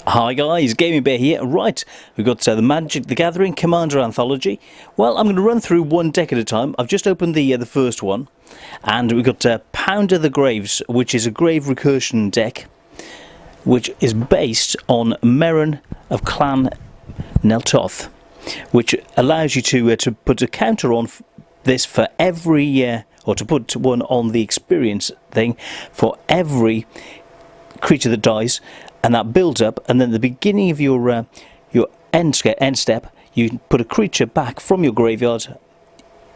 Hi guys, Gaming Bear here. Right, we've got the Magic the Gathering Commander Anthology. Well, I'm going to run through one deck at a time. I've just opened the first one, and we've got Pounder the Graves, which is a grave recursion deck, which is based on Merrin of Clan Neltoth, which allows you to put a counter on this for every, or to put one on the experience thing for every creature that dies. And that builds up, and then at the beginning of your end step, you put a creature back from your graveyard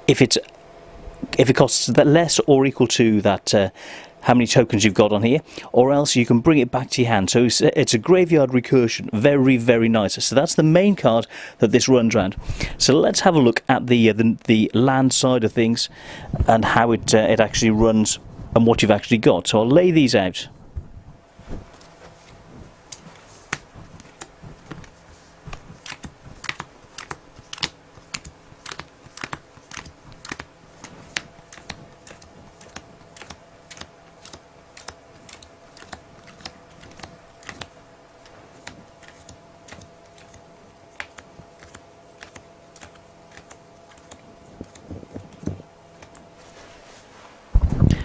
if it costs that less or equal to that how many tokens you've got on here, or else you can bring it back to your hand. So it's a graveyard recursion, very, very nice. So that's the main card that this runs around. So let's have a look at the land side of things and how it actually runs and what you've actually got. So I'll lay these out.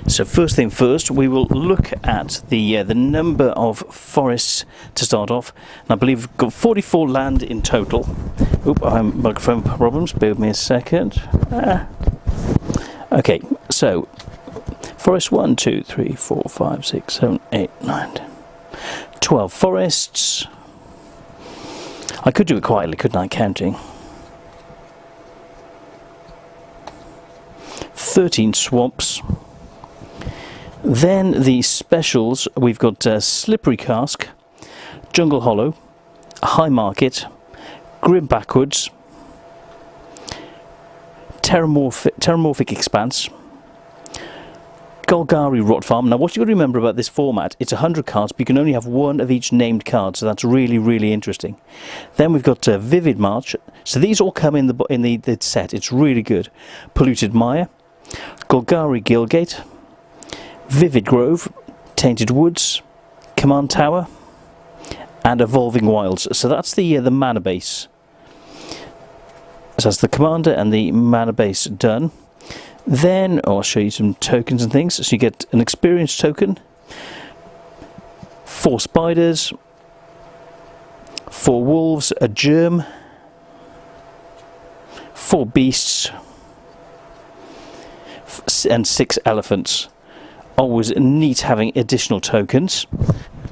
So first thing first, we will look at the number of forests to start off. And I believe we've got 44 land in total. Oop, I'm microphone problems. Bear with me a second. Okay, so forest 1, 2, 3, 4, 5, 6, 7, 8, 9, 10, 12 forests. I could do it quietly, couldn't I? Counting. 13 swamps. Then the specials, we've got Slippery Cask, Jungle Hollow, High Market, Grim Backwards, Terramorphic Expanse, Golgari Rot Farm. Now what you've got to remember about this format, it's 100 cards, but you can only have one of each named card, so that's really, really interesting. Then we've got Vivid March. So these all come in the set, it's really good. Polluted Mire, Golgari Guildgate, Vivid Grove, Tainted Woods, Command Tower, and Evolving Wilds. So that's the mana base. So that's the commander and the mana base done. Then I'll show you some tokens and things. So you get an experience token, 4 spiders, 4 wolves, a germ, 4 beasts, and 6 elephants. Always neat having additional tokens,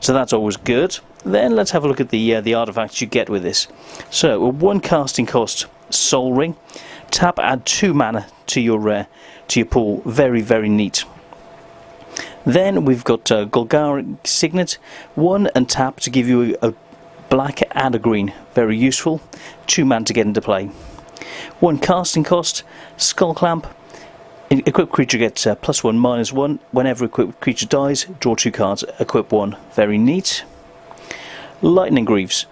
so that's always good. Then let's have a look at the artifacts you get with this. So a 1 casting cost Soul Ring, tap, add 2 mana to your pool. Very, very neat. Then we've got Golgari Signet, 1 and tap to give you a black and a green. Very useful. 2 mana to get into play. 1 casting cost Skull Clamp. Equipped creature gets +1/-1. Whenever equipped creature dies, draw 2 cards, equip 1. Very neat. Lightning Greaves.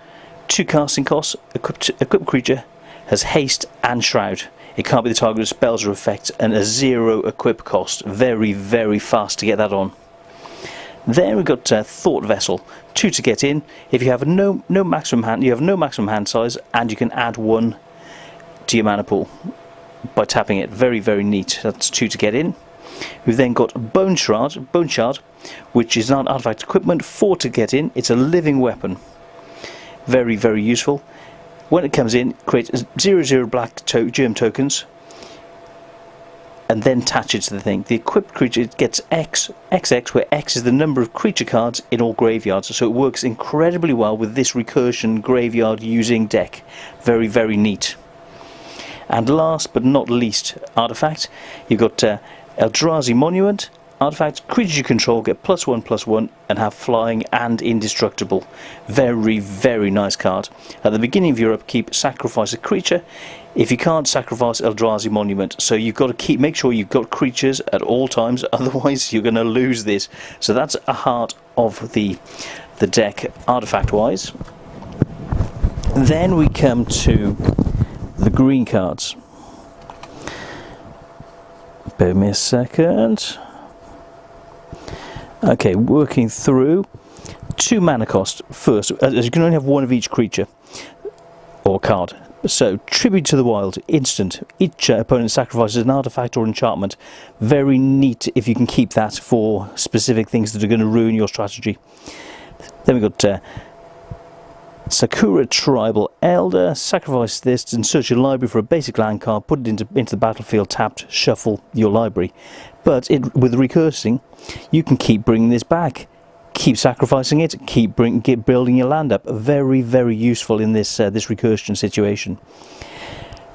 2 casting costs. Equipped creature has haste and shroud. It can't be the target of spells or effects, and a 0 equip cost. Very, very fast to get that on. Then we've got Thought Vessel. 2 to get in. If you have no maximum hand, you have no maximum hand size, and you can add 1 to your mana pool by tapping it. Very, very neat. That's 2 to get in. We've then got Bone Shard, which is not artifact equipment. 4 to get in. It's a living weapon. Very, very useful. When it comes in, create 0/0 black germ tokens, and then attach it to the thing. The equipped creature gets XX, where X is the number of creature cards in all graveyards. So it works incredibly well with this recursion graveyard using deck. Very, very neat. And last but not least, artifact. You've got Eldrazi Monument. Artifact, creatures you control get +1/+1 and have flying and indestructible. Very, very nice card. At the beginning of your upkeep, sacrifice a creature. If you can't, sacrifice Eldrazi Monument. So you've got to make sure you've got creatures at all times, otherwise you're going to lose this. So that's a heart of the deck, artifact-wise. Then we come to the green cards. Bear me a second. Okay, working through. 2 mana cost first, as you can only have one of each creature or card. So, Tribute to the Wild, instant. Each opponent sacrifices an artifact or enchantment. Very neat if you can keep that for specific things that are going to ruin your strategy. Then we've got Sakura Tribal Elder. Sacrifice this and search your library for a basic land card, put it into the battlefield tapped, shuffle your library. But with recursing, you can keep bringing this back. Keep sacrificing it, keep building your land up. Very, very useful in this this recursion situation.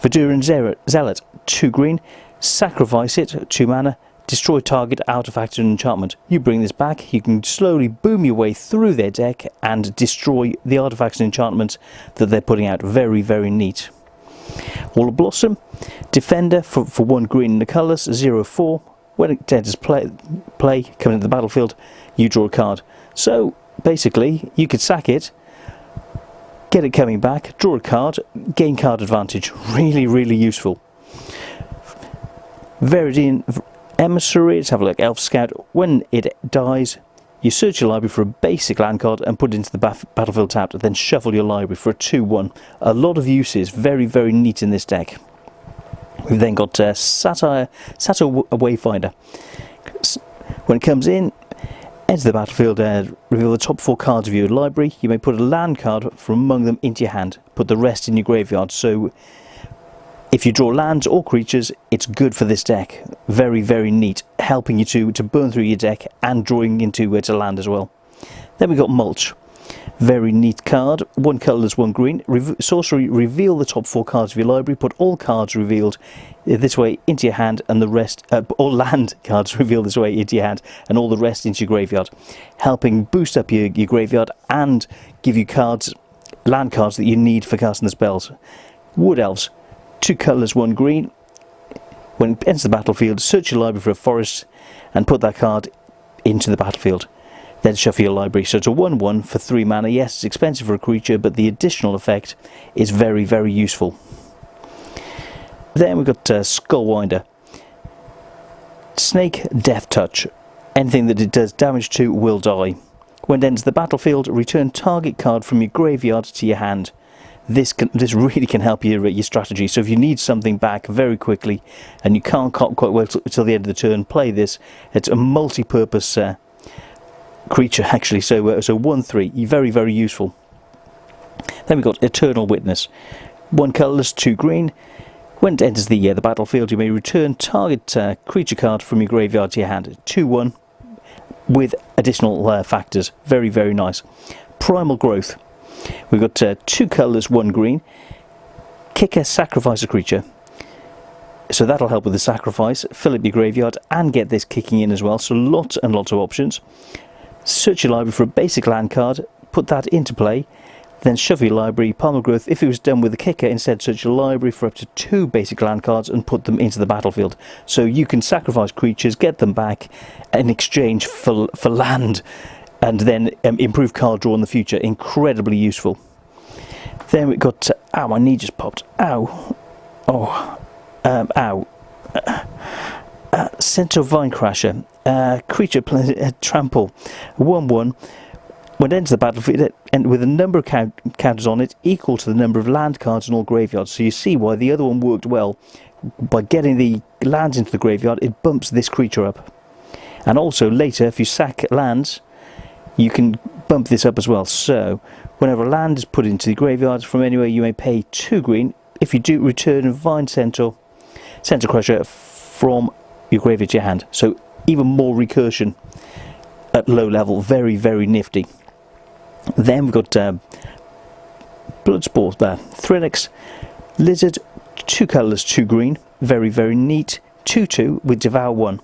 Verduran Zealot, 2 green, sacrifice it, 2 mana, destroy target artifact and enchantment. You bring this back, you can slowly boom your way through their deck and destroy the artifacts and enchantments that they're putting out. Very, very neat. Wall of Blossom, Defender for 1 green in the colours, 0/4. When it enters play, coming into the battlefield, you draw a card. So, basically, you could sack it, get it coming back, draw a card, gain card advantage. Really, really useful. Viridian Emissary, let's have a look. Elf Scout, when it dies, you search your library for a basic land card and put it into the battlefield tapped, then shuffle your library for a 2/1. A lot of uses, very, very neat in this deck. We've then got Satyr Wayfinder. When it comes in, enter the battlefield, reveal the top 4 cards of your library. You may put a land card from among them into your hand. Put the rest in your graveyard. So if you draw lands or creatures, it's good for this deck. Very, very neat. Helping you to burn through your deck and drawing into it a land as well. Then we've got Mulch. Very neat card. 1 colourless, 1 green. Sorcery, reveal the top 4 cards of your library. Put all cards revealed this way into your hand, and the rest, all land cards revealed this way into your hand, and all the rest into your graveyard. Helping boost up your graveyard and give you cards, land cards that you need for casting the spells. Wood Elves, 2 colourless, 1 green. When it enters the battlefield, search your library for a forest and put that card into the battlefield. Then shuffle your library. So it's a 1/1 for 3 mana. Yes, it's expensive for a creature, but the additional effect is very, very useful. Then we've got Skullwinder. Snake Death Touch. Anything that it does damage to will die. When it enters the battlefield, return target card from your graveyard to your hand. This really can help your strategy. So if you need something back very quickly and you can't quite wait till the end of the turn, play this. It's a multi-purpose creature actually, so 1/3, very, very useful. Then we've got Eternal Witness. 1 colourless, 2 green. When it enters the battlefield, you may return target creature card from your graveyard to your hand. 2/1 with additional factors. Very, very nice. Primal Growth. We've got 2 colourless, 1 green. Kicker, sacrifice a creature. So that'll help with the sacrifice. Fill up your graveyard and get this kicking in as well. So lots and lots of options. Search your library for a basic land card, put that into play, then shuffle your library. Primal Growth, if it was done with the kicker, instead search your library for up to 2 basic land cards and put them into the battlefield. So you can sacrifice creatures, get them back in exchange for land, and then improve card draw in the future. Incredibly useful. Then we've got, ow, my knee just popped. Ow. Oh. Ow. Centaur Vinecrasher. Creature trample. 1/1. When it enters the battlefield, and with a number of counters on it equal to the number of land cards in all graveyards. So you see why the other one worked well. By getting the lands into the graveyard, it bumps this creature up. And also later, if you sack lands, you can bump this up as well. So whenever a land is put into the graveyard from anywhere, you may pay 2 green. If you do, return Vine Centaur Crusher from your graveyard to your hand. So even more recursion at low level. Very, very nifty. Then we've got Bloodsport there. Thrillix Lizard, 2 colours, 2 green. Very, very neat. 2/2 with Devour 1.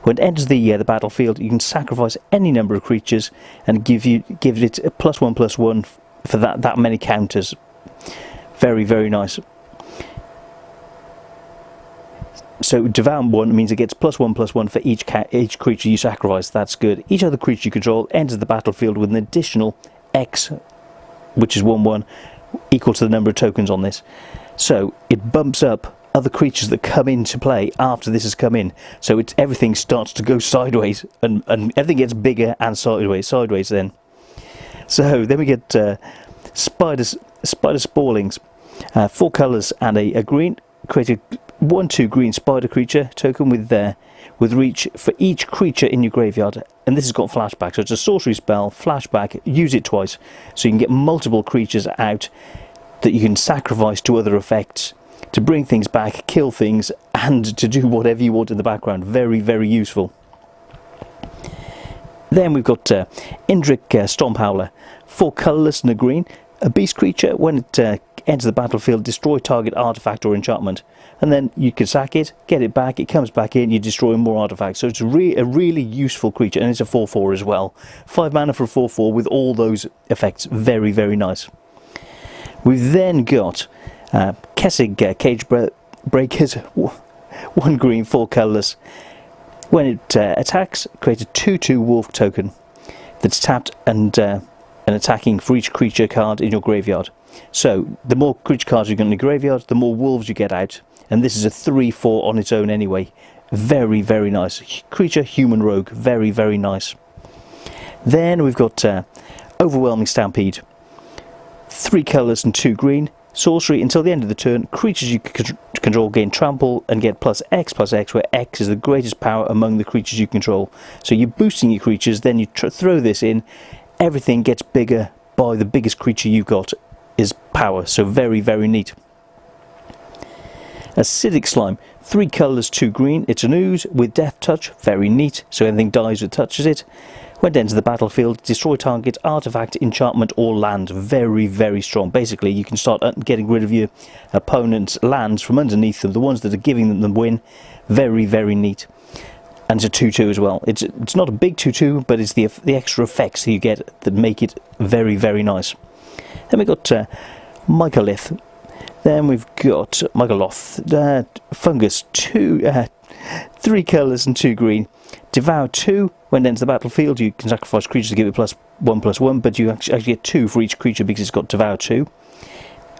When it enters the battlefield, you can sacrifice any number of creatures and give it a +1/+1 for that many counters. Very, very nice. So Devour 1 means it gets +1/+1 for each creature you sacrifice. That's good. Each other creature you control enters the battlefield with an additional X, which is 1/1, equal to the number of tokens on this. So it bumps up other creatures that come into play after this has come in. So everything starts to go sideways, and everything gets bigger and sideways then. So then we get spider spawlings, 4 colours and a green. Create a 1/2 green spider creature token with reach for each creature in your graveyard, and this has got flashback, so it's a sorcery spell, flashback, use it twice, so you can get multiple creatures out that you can sacrifice to other effects to bring things back, kill things, and to do whatever you want in the background. Very, very useful. Then we've got Indrik Stomp Howler, 4 colourless and a green, a beast creature. When it enters the battlefield, destroy target artifact or enchantment, and then you can sack it, get it back, it comes back in, you destroy more artifacts. So it's a really useful creature, and it's a 4/4 as well. 5 mana for a 4/4 with all those effects. Very, very nice. We've then got Kessig Cage Breakers, 1 green, 4 colourless. When it attacks, create a 2/2 wolf token that's tapped and attacking for each creature card in your graveyard. So the more creature cards you get in the graveyard, the more wolves you get out, and this is a 3/4 on its own anyway. Very, very nice. Creature, human rogue, very, very nice. Then we've got Overwhelming Stampede, 3 colours and 2 green. Sorcery, until the end of the turn, creatures you control gain trample and get +X/+X, where X is the greatest power among the creatures you control. So you're boosting your creatures, then you throw this in, everything gets bigger by the biggest creature you've got is power. So very, very neat. Acidic Slime, 3 colours, 2 green. It's an ooze with death touch, very neat, so anything dies that touches it. When it enters the battlefield, destroy target artifact, enchantment or land. Very, very strong. Basically, you can start getting rid of your opponent's lands from underneath them, the ones that are giving them the win. Very, very neat. And it's a 2/2 as well. It's not a big 2/2, but it's the extra effects that you get that make it very, very nice. Then we've got Mycolith. Then we've got Mycoloth. Fungus, 3 colours and 2 green. Devour 2. When it enters the battlefield, you can sacrifice creatures to give it +1/+1, but you actually get 2 for each creature because it's got Devour 2.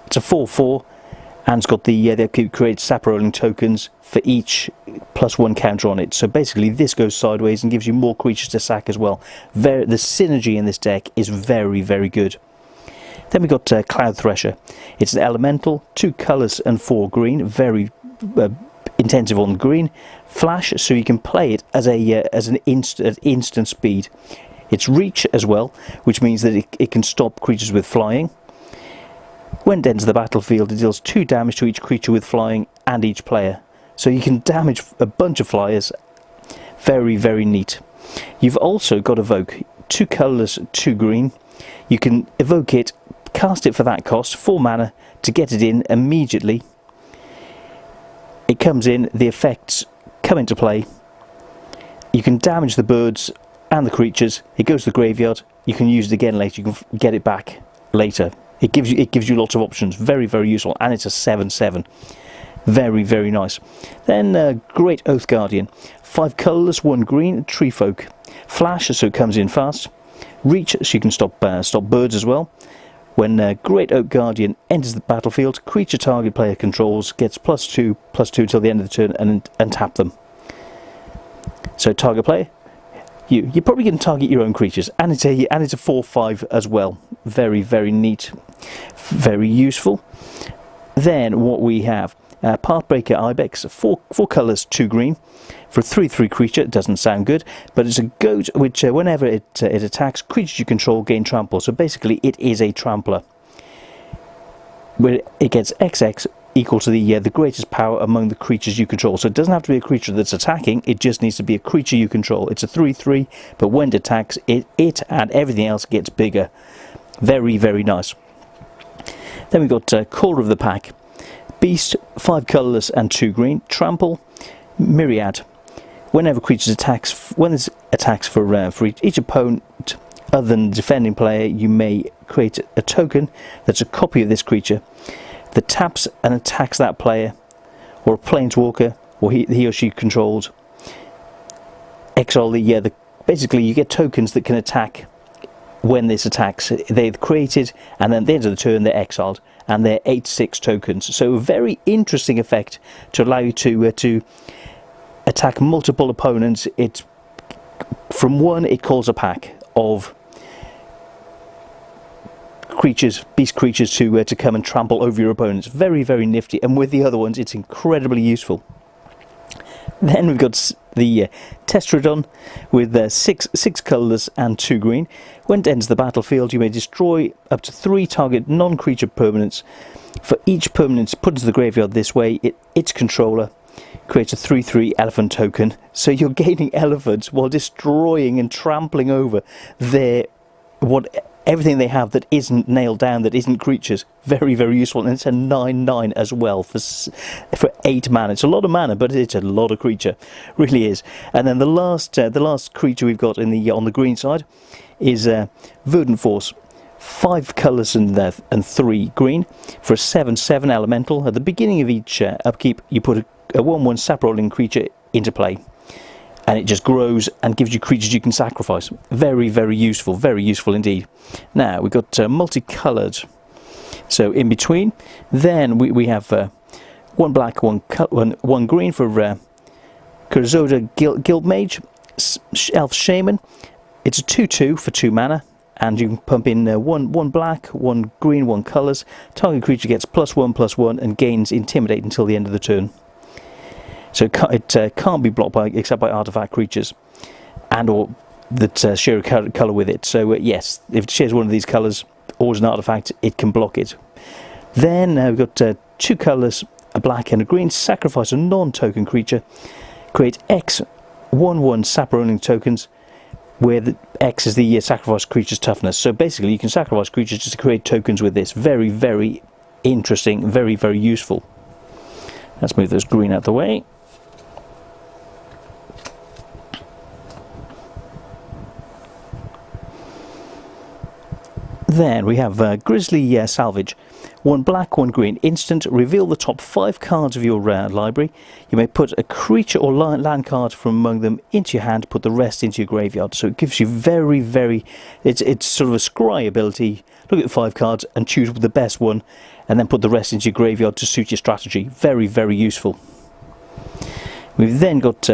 It's a 4/4, and it's got the create sap rolling tokens for each +1 counter on it. So basically, this goes sideways and gives you more creatures to sack as well. The synergy in this deck is very, very good. Then we've got Cloud Thresher. It's an elemental, 2 colours and 4 green, very intensive on green. Flash, so you can play it as an instant speed. It's reach as well, which means that it can stop creatures with flying. When it enters the battlefield, it deals 2 damage to each creature with flying and each player. So you can damage a bunch of flyers. Very, very neat. You've also got Evoke, 2 colours, 2 green. You can evoke it, cast it for that cost, 4 mana, to get it in immediately. It comes in, the effects come into play. You can damage the birds and the creatures. It goes to the graveyard. You can use it again later. You can get it back later. It gives you lots of options. Very, very useful, and it's a 7/7. Very, very nice. Then Great Oath Guardian, 5 colours, 1 green, Tree Folk. Flash, so it comes in fast. Reach, so you can stop birds as well. When Great Oak Guardian enters the battlefield, creature target player controls gets +2/+2 till the end of the turn and tap them. So target player, you're probably going to target your own creatures, and it's a 4/5 as well. Very, very neat, very useful. Then what we have, Pathbreaker Ibex, 4 colours, 2 green. For a 3/3 creature, it doesn't sound good, but it's a goat which, whenever it attacks, creatures you control gain trample. So basically, it is a trampler. Where it gets XX equal to the greatest power among the creatures you control. So it doesn't have to be a creature that's attacking, it just needs to be a creature you control. It's a 3/3, but when it attacks, it and everything else gets bigger. Very, very nice. Then we've got Caller of the Pack. Beast, 5 colourless and 2 green. Trample, Myriad. Whenever creatures attacks for each opponent other than the defending player, you may create a token that's a copy of this creature that taps and attacks that player, or a planeswalker, or he or she controls. Exile basically you get tokens that can attack when this attacks. They're created, and then at the end of the turn they're exiled, and they're 8/6 tokens. So a very interesting effect to allow you to attack multiple opponents. It's from one, it calls a pack of creatures, beast creatures to come and trample over your opponents. Very, very nifty, and with the other ones it's incredibly useful. Then we've got the Testrodon with six colours and 2 green. When it enters the battlefield, you may destroy up to 3 target non-creature permanents. For each permanent put into the graveyard this way, its controller creates a 3/3 elephant token. So you're gaining elephants while destroying and trampling over everything they have that isn't nailed down, that isn't creatures. Very, very useful, and it's a 9/9 as well for 8 mana. It's a lot of mana, but it's a lot of creature, really is. And then the last creature we've got on the green side is Verdant Force. 5 colours and 3 green for a 7/7 elemental. At the beginning of each upkeep, you put a 1/1 sap rolling creature into play, and it just grows and gives you creatures you can sacrifice. Very, very useful indeed. Now we've got multicoloured, so in between. Then we have 1 black, 1 green for Kurzoda Guildmage, Elf Shaman. It's a 2/2 for 2 mana, and you can pump in one black, 1 green, 1 colours. Target creature gets +1/+1 and gains Intimidate until the end of the turn. So it can't be blocked except by artifact creatures, or that share a colour with it. So yes, if it shares one of these colours or is an artifact, it can block it. Then we've got 2 colours, a black and a green. Sacrifice a non-token creature. Create X 1/1 sap rolling tokens, where the X is the sacrifice creature's toughness. So basically you can sacrifice creatures just to create tokens with this. Very, very interesting, very, very useful. Let's move those green out of the way. Then we have Grizzly Salvage. 1 black, 1 green. Instant, reveal the top 5 cards of your library. You may put a creature or land card from among them into your hand, put the rest into your graveyard. So it gives you very, very... It's sort of a scry ability. Look at the 5 cards and choose the best one, and then put the rest into your graveyard to suit your strategy. Very, very useful. We've then got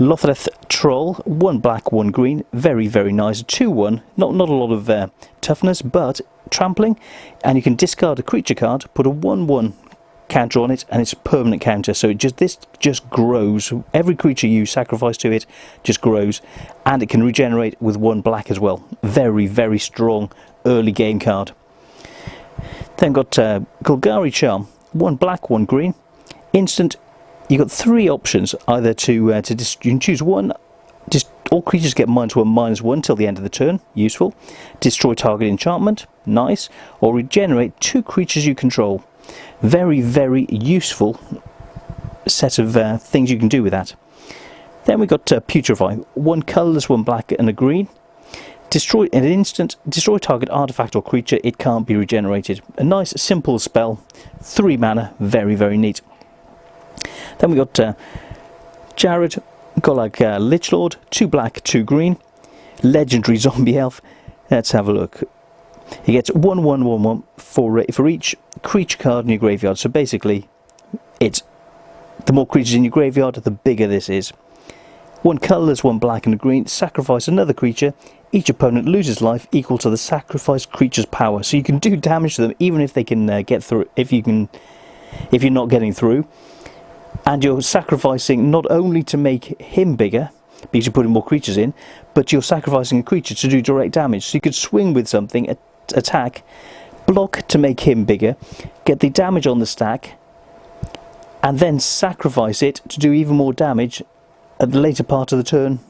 Lothreth Troll, 1 black, 1 green, very, very nice. 2/1, not a lot of toughness, but trampling, and you can discard a creature card, put a 1/1 counter on it, and it's a permanent counter. So this just grows. Every creature you sacrifice to it just grows, and it can regenerate with 1 black as well. Very, very strong early game card. Then got Golgari Charm, 1 black, 1 green, instant. You've got 3 options, either you can choose one. All creatures get -1/-1 till the end of the turn, useful. Destroy target enchantment, nice. Or regenerate 2 creatures you control. Very, very useful set of things you can do with that. Then we've got Putrefy, 1 colourless, 1 black and a green. Destroy in an instant, destroy target artifact or creature, it can't be regenerated. A nice simple spell, 3 mana, very, very neat. Then we got Jared Golag Lichlord, 2 black, 2 green, legendary zombie elf. Let's have a look. He gets 1/1/1/1 for each creature card in your graveyard. So basically, it's the more creatures in your graveyard, the bigger this is. 1 colourless, 1 black and a green. Sacrifice another creature. Each opponent loses life equal to the sacrificed creature's power. So you can do damage to them even if they can get through. If you're not getting through. And you're sacrificing not only to make him bigger, because you're putting more creatures in, but you're sacrificing a creature to do direct damage. So you could swing with something, attack, block to make him bigger, get the damage on the stack, and then sacrifice it to do even more damage at the later part of the turn.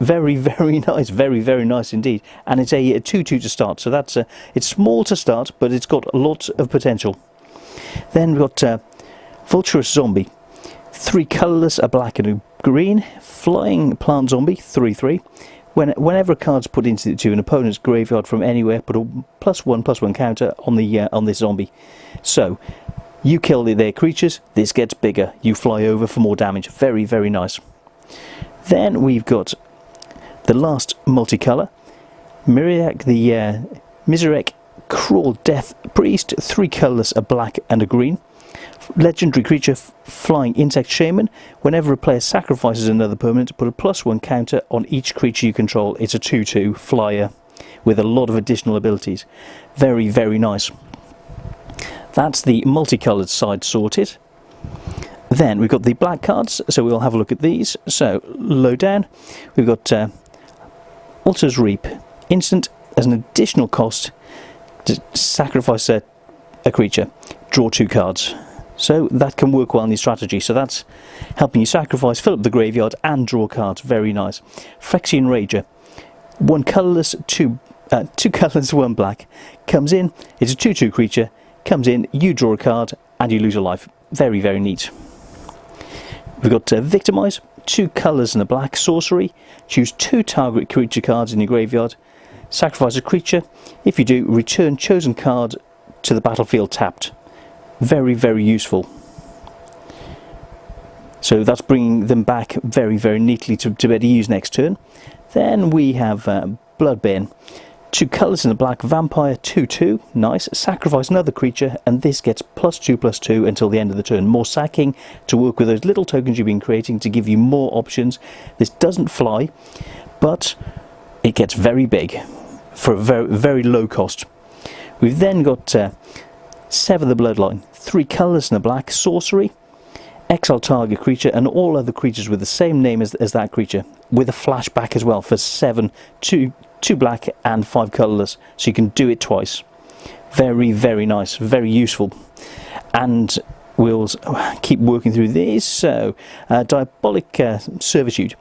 Very, very nice. Very, very nice indeed. And it's a 2/2 to start. So it's small to start, but it's got a lot of potential. Then we've got Vulturous Zombie. 3 colourless, a black and a green. Flying plant zombie, 3/3. Whenever a card's put into an opponent's graveyard from anywhere, put a +1/+1 counter on this zombie. So you kill their creatures, this gets bigger. You fly over for more damage. Very, very nice. Then we've got the last multicolour, Miriak, the Mizarek Cruel Death Priest. 3 colourless, a black and a green. Legendary creature, Flying Insect Shaman. Whenever a player sacrifices another permanent, put a +1 counter on each creature you control. It's a 2/2 flyer. with a lot of additional abilities. Very, very nice. That's the multicoloured side sorted. Then we've got the black cards, so we'll have a look at these. So low down, we've got Altar's Reap. Instant as an additional cost to sacrifice a creature, draw 2 cards. So that can work well in your strategy. So that's helping you sacrifice, fill up the graveyard and draw cards. Very nice. Phyrexian Rager. 1 colourless, 2 colours, 1 black. Comes in, it's a 2/2 creature. Comes in, you draw a card and you lose a life. Very, very neat. We've got Victimize. 2 colours and a black. Sorcery. Choose 2 target creature cards in your graveyard. Sacrifice a creature. If you do, return chosen card to the battlefield tapped. Very, very useful. So that's bringing them back very, very neatly to be able to use next turn. Then we have Bloodbane. 2 colours in the black. Vampire, 2/2. Nice. Sacrifice another creature and this gets +2/+2 until the end of the turn. More sacking to work with those little tokens you've been creating to give you more options. This doesn't fly, but it gets very big for a very, very low cost. We've then got Sever the Bloodline. 3 colours and a black. Sorcery. Exile target creature and all other creatures with the same name as that creature, with a flashback as well for 7, 2 black and 5 colourless, so you can do it twice. Very, very nice, very useful. And we'll keep working through these. So Diabolic Servitude.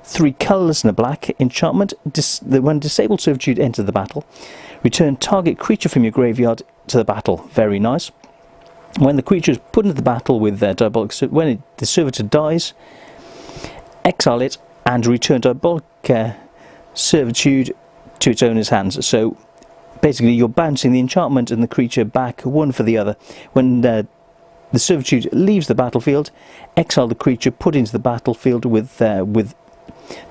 3 colourless and a black. Enchantment. When Disabled Servitude enters the battle, return target creature from your graveyard to the battle. Very nice. When the creature is put into the battle with Diabolic Servitude, the servitor dies, exile it and return Diabolic Servitude to its owner's hands. So basically you're bouncing the enchantment and the creature back one for the other. When the Servitude leaves the battlefield, exile the creature put into the battlefield with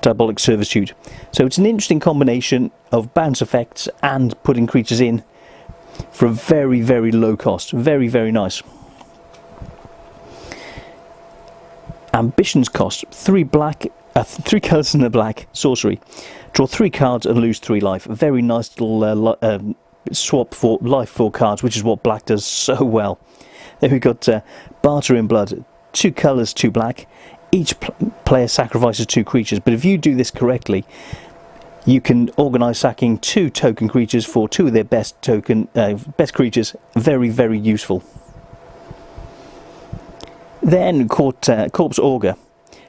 Diabolic Servitude. So it's an interesting combination of bounce effects and putting creatures in for a very, very low cost. Very, very nice. Ambition's cost. 3 colours and a black. Sorcery. Draw 3 cards and lose 3 life. Very nice little swap for life for cards, which is what black does so well. Then we've got Barter in Blood. 2 colours, 2 black. Each player sacrifices 2 creatures, but if you do this correctly, you can organise sacking 2 token creatures for 2 of their best creatures. Very, very useful. Then Corpse Augur.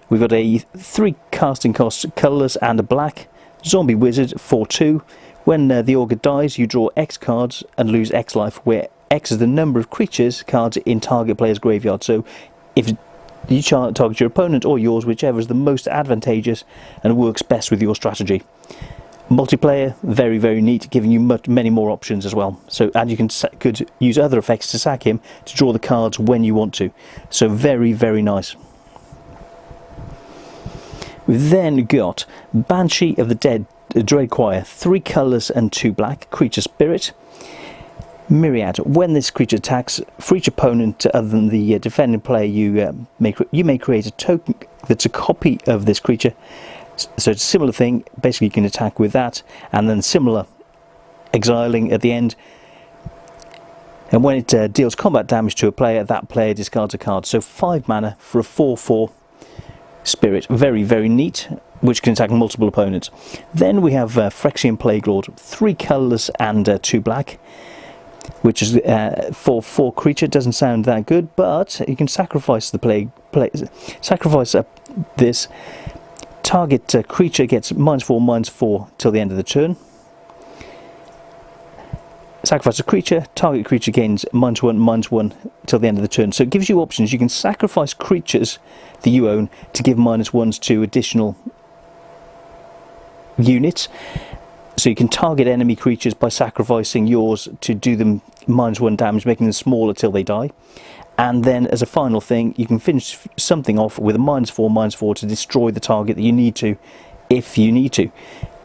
We've got a 3 casting costs, colourless and a black. Zombie Wizard, 4/2. When the Augur dies, you draw X cards and lose X life, where X is the number of creatures cards in target player's graveyard. So if you target your opponent or yours, whichever is the most advantageous and works best with your strategy. Multiplayer, very, very neat, giving you many more options as well. So, and you could use other effects to sack him to draw the cards when you want to. So very, very nice. We've then got Banshee of the Dead, Dread Choir. 3 colours and 2 black. Creature Spirit. Myriad. When this creature attacks, for each opponent other than the defending player, you may create a token that's a copy of this creature. So it's a similar thing. Basically, you can attack with that, and then similar exiling at the end. And when it deals combat damage to a player, that player discards a card. So 5 mana for a 4/4 spirit. Very, very neat, which can attack multiple opponents. Then we have Phyrexian Plaguelord. 3 colourless and 2 black. Which is for 4 creature. Doesn't sound that good, but you can sacrifice the sacrifice this. Target creature gets -4/-4 till the end of the turn. Sacrifice a creature. Target creature gains -1/-1 till the end of the turn. So it gives you options. You can sacrifice creatures that you own to give -1s to additional units. So you can target enemy creatures by sacrificing yours to do them -1 damage, making them smaller till they die. And then as a final thing, you can finish something off with a -4/-4 to destroy the target that you need to, if you need to.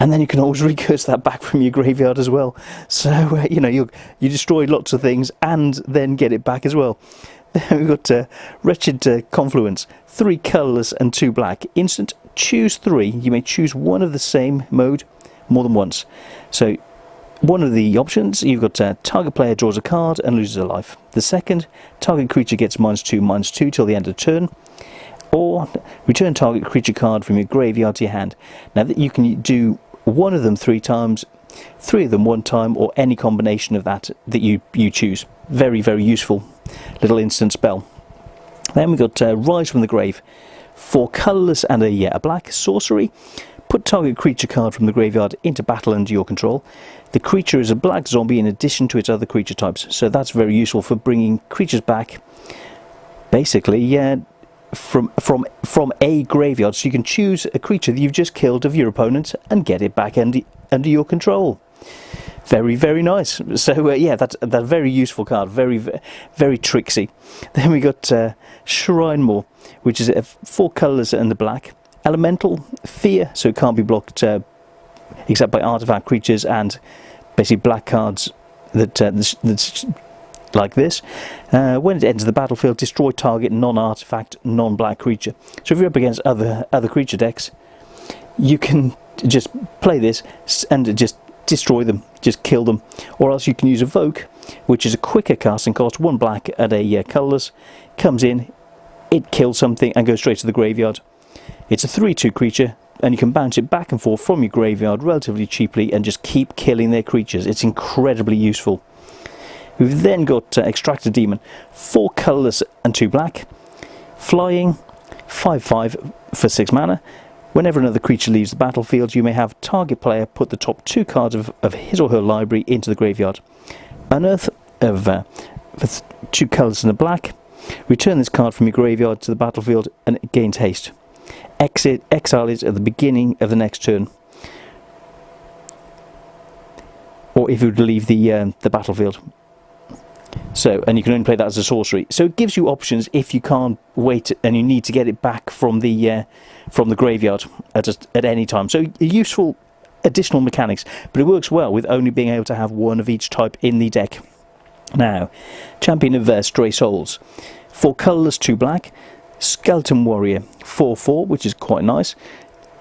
And then you can always recurse that back from your graveyard as well. So, you destroy lots of things and then get it back as well. We've got Wretched Confluence. 3 colourless and 2 black. Instant, choose 3. You may choose one of the same mode. more than once. So one of the options, you've got target player draws a card and loses a life. The second, target creature gets -2/-2 till the end of turn. Or return target creature card from your graveyard to your hand. Now that you can do one of them 3 times, 3 of them 1 time, or any combination of that you choose. Very, very useful little instant spell. Then we've got Rise from the Grave. 4 colourless and a black sorcery. Put target creature card from the graveyard into battle under your control. The creature is a black zombie in addition to its other creature types. So that's very useful for bringing creatures back, basically, from a graveyard. So you can choose a creature that you've just killed of your opponent and get it back under your control. Very, very nice. So yeah, that's a very useful card. Very, very tricksy. Then we got Shrine Maw, which is 4 colours and a black. Elemental, fear, so it can't be blocked except by artifact creatures and basically black cards that's like this. When it enters the battlefield, destroy target non-artifact, non-black creature. So if you're up against other creature decks, you can just play this and just destroy them, just kill them. Or else you can use Evoke, which is a quicker casting cost, 1 black and a colourless. Comes in, it kills something and goes straight to the graveyard. It's a 3/2 creature, and you can bounce it back and forth from your graveyard relatively cheaply and just keep killing their creatures. It's incredibly useful. We've then got Extractor Demon, 4 colourless and 2 black. Flying, 5/5 for 6 mana. Whenever another creature leaves the battlefield, you may have target player put the top 2 cards of his or her library into the graveyard. Unearth of 2 colours and a black. Return this card from your graveyard to the battlefield and it gains haste. Exile it at the beginning of the next turn. Or if you would leave the battlefield. So, and you can only play that as a sorcery. So it gives you options if you can't wait and you need to get it back from the graveyard at any time. So useful additional mechanics, but it works well with only being able to have 1 of each type in the deck. Now, Champion of Stray Souls, 4 colourless, 2 black. Skeleton Warrior, 4/4, which is quite nice.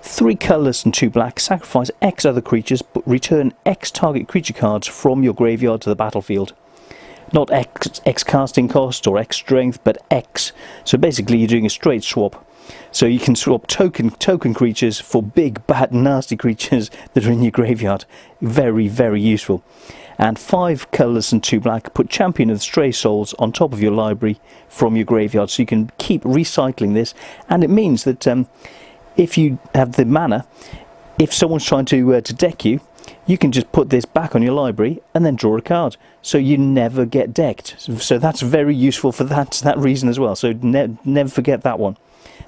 3 colourless and 2 black. Sacrifice X other creatures, but return X target creature cards from your graveyard to the battlefield. Not X casting cost or X strength, but X. So basically you're doing a straight swap. So you can swap token creatures for big, bad, nasty creatures that are in your graveyard. Very, very useful. And 5 colourless and 2 black, put Champion of the Stray Souls on top of your library from your graveyard. So you can keep recycling this. And it means that if you have the mana, if someone's trying to deck you, you can just put this back on your library and then draw a card. So you never get decked. So that's very useful for that reason as well. So never forget that one.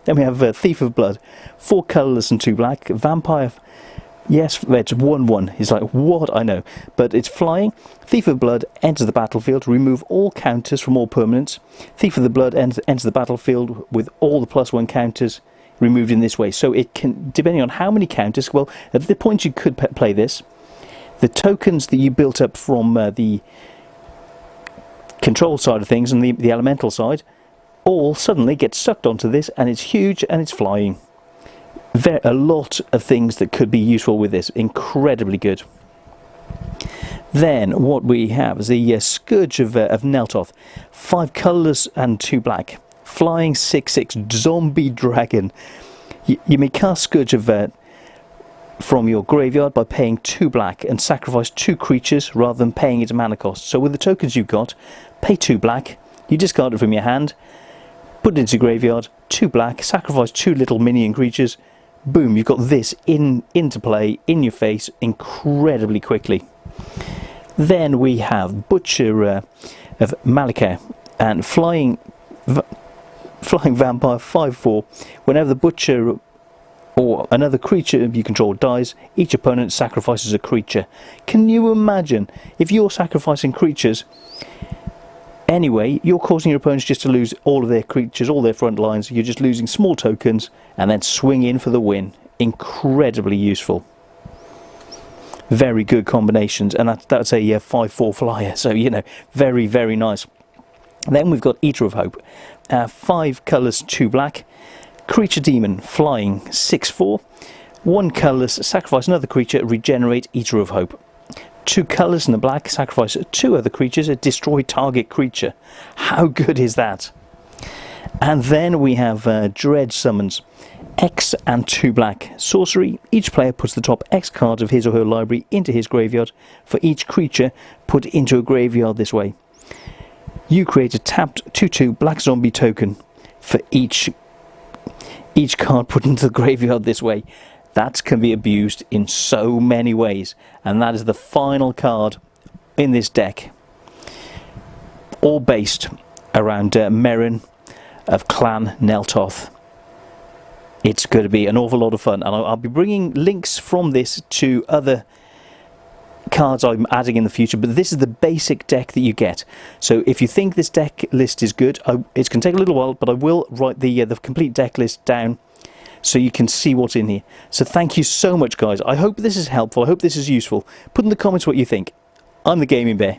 Then we have Thief of Blood, 4 colourless and 2 black. Vampire, yes, it's 1/1. It's like, what? I know. But it's flying. Thief of Blood enters the battlefield. Remove all counters from all permanents. Thief of the Blood enters the battlefield with all the +1 counters removed in this way. So it can, depending on how many counters, well, at the point you could play this, the tokens that you built up from the control side of things and the elemental side all suddenly get sucked onto this, and it's huge and it's flying. A lot of things that could be useful with this. Incredibly good. Then what we have is the Scourge of Neltoth, 5 colours and 2 black. Flying 6/6 zombie dragon. You may cast Scourge of from your graveyard by paying 2 black and sacrifice 2 creatures rather than paying its mana cost. So with the tokens you've got, pay 2 black, you discard it from your hand, put it into your graveyard, 2 black, sacrifice 2 little minion creatures, boom, you've got this into play, in your face, incredibly quickly. Then we have Butcher of Malika, and Flying Vampire, 5/4. Whenever the Butcher or another creature you control dies, each opponent sacrifices a creature. Can you imagine if you're sacrificing creatures anyway, you're causing your opponents just to lose all of their creatures, all their front lines. You're just losing small tokens and then swing in for the win. Incredibly useful. Very good combinations, and that's a 5/4 flyer, so you know, very, very nice. Then we've got Eater of Hope, 5 colours, 2 black. Creature Demon, flying, 6/4. 1 colourless, sacrifice another creature, regenerate Eater of Hope. 2 colours and a black, sacrifice 2 other creatures, destroy target creature. How good is that? And then we have Dread Summons. X and 2 black. Sorcery. Each player puts the top X cards of his or her library into his graveyard. For each creature put into a graveyard this way, you create a tapped 2/2 black zombie token for each card put into the graveyard this way. That can be abused in so many ways. And that is the final card in this deck. All based around Merrin of Clan Neltoth. It's going to be an awful lot of fun, and I'll be bringing links from this to other cards I'm adding in the future, but this is the basic deck that you get. So if you think this deck list is good, it's going to take a little while, but I will write the complete deck list down so you can see what's in here. So thank you so much, guys. I hope this is helpful. I hope this is useful. Put in the comments what you think. I'm the Gaming Bear,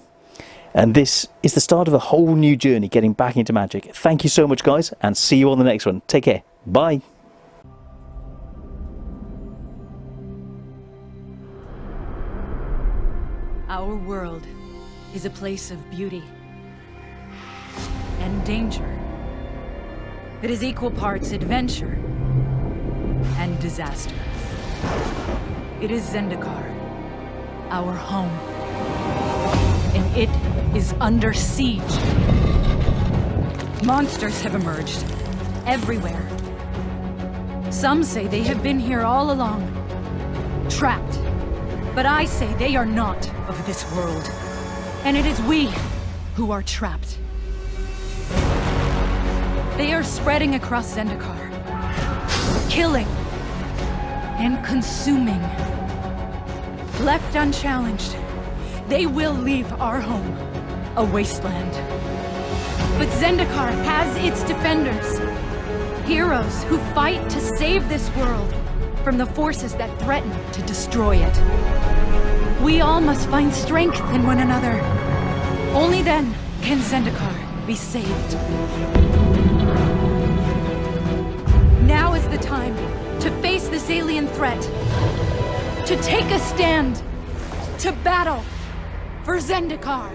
and this is the start of a whole new journey getting back into Magic. Thank you so much, guys, and see you on the next one. Take care. Bye. Our world is a place of beauty and danger. It is equal parts adventure and disaster. It is Zendikar, our home, and it is under siege. Monsters have emerged everywhere. Some say they have been here all along, trapped. But I say they are not of this world, and it is we who are trapped. They are spreading across Zendikar, killing and consuming. Left unchallenged, they will leave our home a wasteland. But Zendikar has its defenders, heroes who fight to save this world from the forces that threaten to destroy it. We all must find strength in one another. Only then can Zendikar be saved. Now is the time to face this alien threat, to take a stand, to battle for Zendikar.